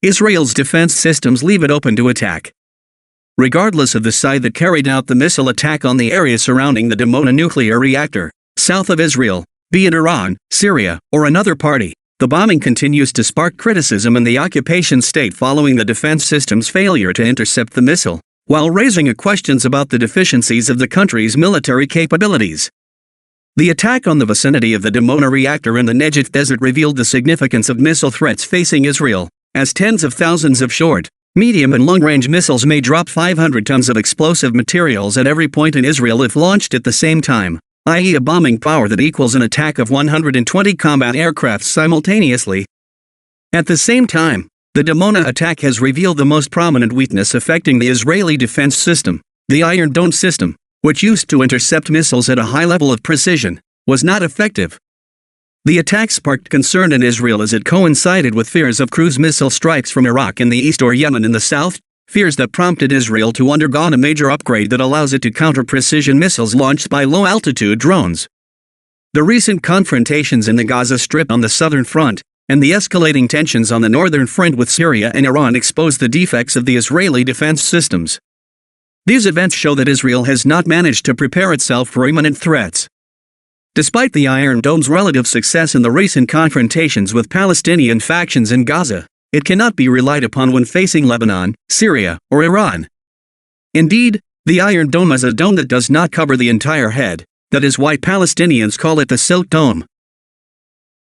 Israel's defense systems leave it open to attack. Regardless of the side that carried out the missile attack on the area surrounding the Dimona nuclear reactor, south of Israel, be it Iran, Syria, or another party, the bombing continues to spark criticism in the occupation state following the defense system's failure to intercept the missile, while raising questions about the deficiencies of the country's military capabilities. The attack on the vicinity of the Dimona reactor in the Negev desert revealed the significance of missile threats facing Israel, as tens of thousands of short, medium and long-range missiles may drop 500 tons of explosive materials at every point in Israel if launched at the same time, i.e. a bombing power that equals an attack of 120 combat aircraft simultaneously. At the same time, the Dimona attack has revealed the most prominent weakness affecting the Israeli defense system. The Iron Dome system, which used to intercept missiles at a high level of precision, was not effective. The attack sparked concern in Israel as it coincided with fears of cruise missile strikes from Iraq in the east or Yemen in the south, fears that prompted Israel to undergo a major upgrade that allows it to counter precision missiles launched by low-altitude drones. The recent confrontations in the Gaza Strip on the southern front, and the escalating tensions on the northern front with Syria and Iran expose the defects of the Israeli defense systems. These events show that Israel has not managed to prepare itself for imminent threats. Despite the Iron Dome's relative success in the recent confrontations with Palestinian factions in Gaza, it cannot be relied upon when facing Lebanon, Syria, or Iran. Indeed, the Iron Dome is a dome that does not cover the entire head. That is why Palestinians call it the Silk Dome.